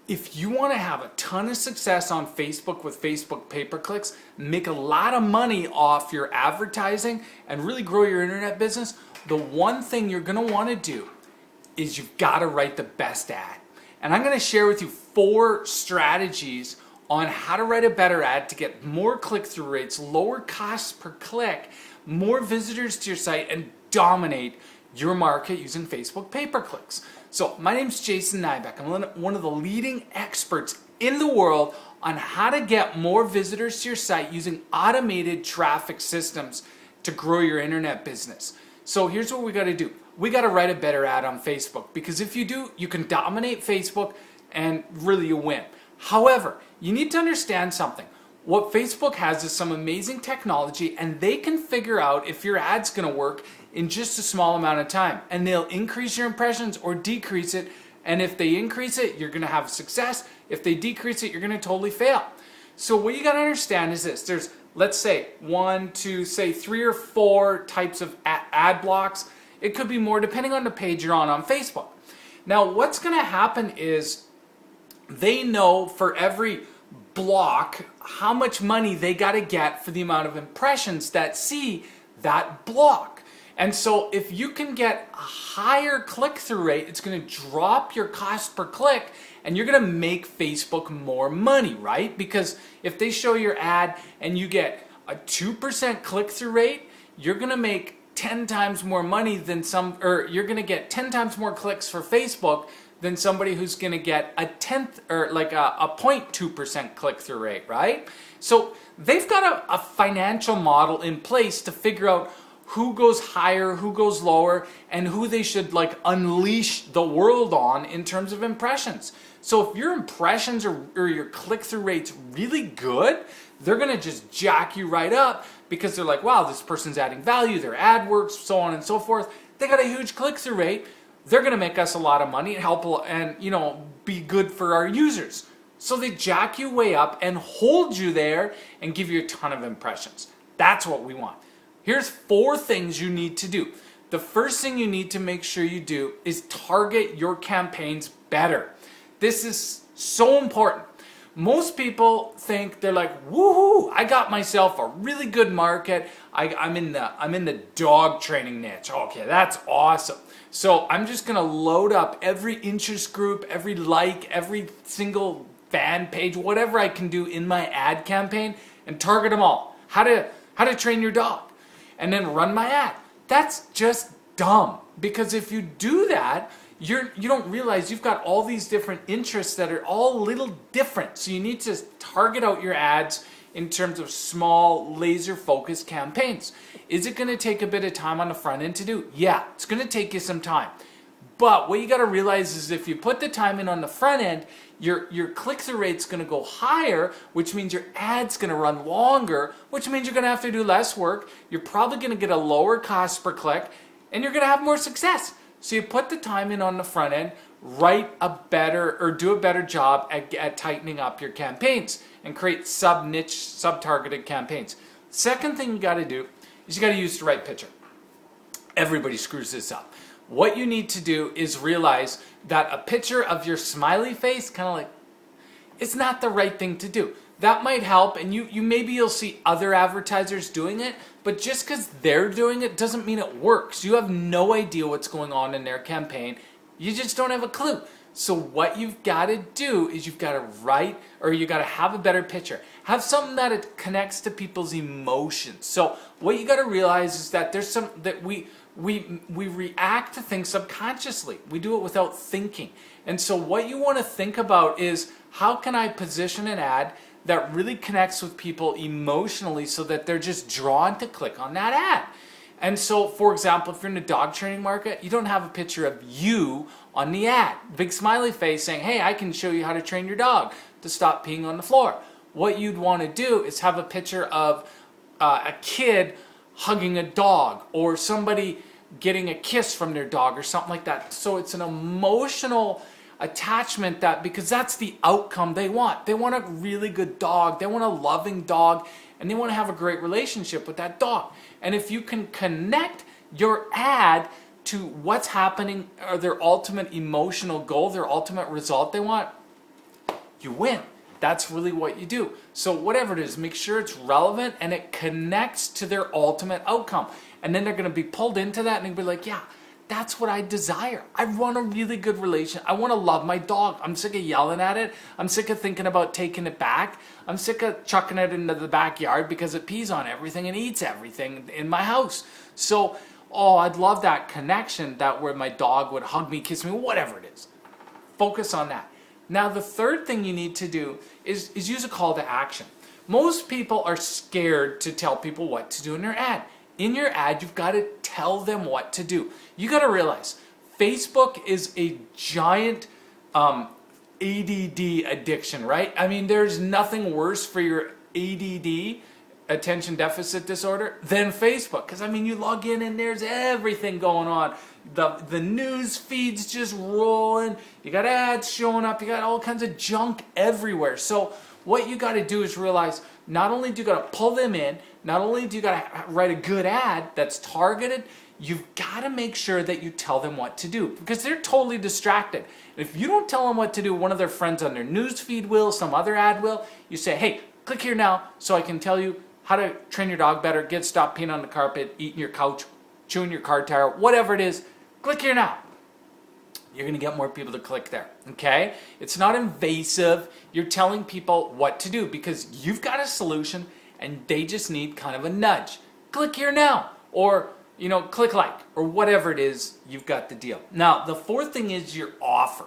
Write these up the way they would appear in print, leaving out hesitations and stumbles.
If you want to have a ton of success on Facebook with Facebook pay-per-clicks, make a lot of money off your advertising and really grow your internet business, the one thing you're going to want to do is you've got to write the best ad. And I'm going to share with you 4 strategies on how to write a better ad to get more click-through rates, lower costs per click, more visitors to your site, and dominate your market using Facebook pay-per-clicks. So my name's Jason Nybeck. I'm one of the leading experts in the world on how to get more visitors to your site using automated traffic systems to grow your internet business. So here's what we got to do. We got to write a better ad on Facebook, because if you do, you can dominate Facebook and really you win. However, you need to understand something. What Facebook has is some amazing technology, and they can figure out if your ad's going to work in just a small amount of time, and they'll increase your impressions or decrease it. And if they increase it, you're going to have success. If they decrease it, you're going to totally fail. So what you got to understand is this. There's, let's say, 3 or 4 types of ad blocks. It could be more depending on the page you're on Facebook. Now what's going to happen is they know for every block how much money they got to get for the amount of impressions that see that block. And so if you can get a higher click-through rate, it's going to drop your cost per click, and you're going to make Facebook more money, right? Because if they show your ad and you get a 2% click-through rate, you're going to make 10 times more money than you're going to get 10 times more clicks for Facebook than somebody who's going to get a 0.2% click-through rate, right? So they've got a financial model in place to figure out who goes higher, who goes lower, and who they should unleash the world on in terms of impressions. So if your impressions or your click-through rate's really good, they're going to just jack you right up, because they're like, wow, this person's adding value, their ad works, so on and so forth. They got a huge click-through rate. They're going to make us a lot of money and help and be good for our users. So they jack you way up and hold you there and give you a ton of impressions. That's what we want. Here's 4 things you need to do. The first thing you need to make sure you do is target your campaigns better. This is so important. Most people think they're like, woohoo, I got myself a really good market. I'm in the dog training niche. Okay, that's awesome. So I'm just gonna load up every interest group, every every single fan page, whatever I can do in my ad campaign, and target them all. How to train your dog, and then run my ad. That's just dumb, because if you do that, you don't realize you've got all these different interests that are all a little different. So you need to target out your ads in terms of small, laser-focused campaigns. Is it going to take a bit of time on the front end to do? Yeah, it's going to take you some time. But what you got to realize is if you put the time in on the front end, your click-through rate's going to go higher, which means your ad's going to run longer, which means you're going to have to do less work. You're probably going to get a lower cost per click, and you're going to have more success. So you put the time in on the front end, do a better job at tightening up your campaigns and create sub-niche, sub-targeted campaigns. Second thing you got to do is you got to use the right picture. Everybody screws this up. What you need to do is realize that a picture of your smiley face, it's not the right thing to do. That might help, and maybe you'll see other advertisers doing it, but just because they're doing it doesn't mean it works. You have no idea what's going on in their campaign. You just don't have a clue. So what you've got to do is you've got to have a better picture. Have something that it connects to people's emotions. So what you got to realize is that we react to things subconsciously. We do it without thinking. And so what you want to think about is, how can I position an ad that really connects with people emotionally so that they're just drawn to click on that ad? And so, for example, if you're in the dog training market, you don't have a picture of you on the ad. Big smiley face saying, hey, I can show you how to train your dog to stop peeing on the floor. What you'd want to do is have a picture of a kid hugging a dog, or somebody getting a kiss from their dog, or something like that. So it's an emotional attachment, because that's the outcome they want. They want a really good dog. They want a loving dog, and they want to have a great relationship with that dog. And if you can connect your ad to what's happening, or their ultimate emotional goal, their ultimate result they want, you win. That's really what you do. So whatever it is, make sure it's relevant and it connects to their ultimate outcome. And then they're going to be pulled into that and they'll be like, yeah, that's what I desire. I want a really good relation. I want to love my dog. I'm sick of yelling at it. I'm sick of thinking about taking it back. I'm sick of chucking it into the backyard because it pees on everything and eats everything in my house. So, I'd love that connection, that where my dog would hug me, kiss me, whatever it is. Focus on that. Now, the third thing you need to do is use a call to action. Most people are scared to tell people what to do in their ad. In your ad, you've got to tell them what to do. You got to realize Facebook is a giant ADD addiction, right? I mean, there's nothing worse for your ADD, attention deficit disorder, than Facebook. Because, I mean, you log in and there's everything going on. The news feed's just rolling. You got ads showing up. You got all kinds of junk everywhere. So what you got to do is realize not only do you got to pull them in, not only do you got to write a good ad that's targeted, you've got to make sure that you tell them what to do because they're totally distracted. If you don't tell them what to do, one of their friends on their news feed will, some other ad will. You say, hey, click here now so I can tell you how to train your dog better, stop peeing on the carpet, eating your couch, chewing your car tire, whatever it is. Click here now. You're going to get more people to click there, okay? It's not invasive. You're telling people what to do because you've got a solution and they just need kind of a nudge. Click here now, or click like, or whatever it is, you've got the deal. Now, the fourth thing is your offer.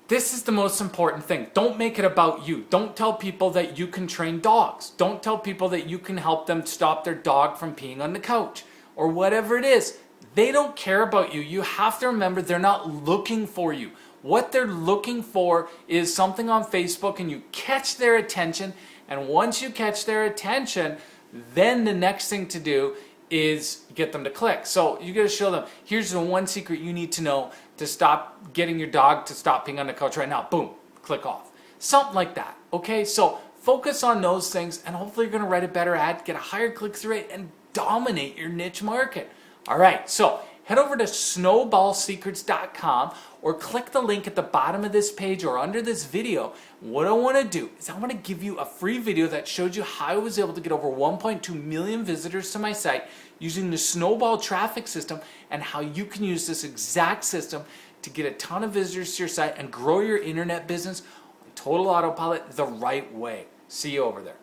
This is the most important thing. Don't make it about you. Don't tell people that you can train dogs. Don't tell people that you can help them stop their dog from peeing on the couch, or whatever it is. They don't care about you. You have to remember they're not looking for you. What they're looking for is something on Facebook and you catch their attention. And once you catch their attention, then the next thing to do is get them to click. So you got to show them, here's the one secret you need to know to stop getting your dog to stop peeing on the couch right now. Boom, click off. Something like that. Okay, so focus on those things and hopefully you're going to write a better ad, get a higher click-through rate, and dominate your niche market. All right, so head over to snowballsecrets.com or click the link at the bottom of this page or under this video. What I want to do is I want to give you a free video that showed you how I was able to get over 1.2 million visitors to my site using the Snowball traffic system and how you can use this exact system to get a ton of visitors to your site and grow your internet business on total autopilot the right way. See you over there.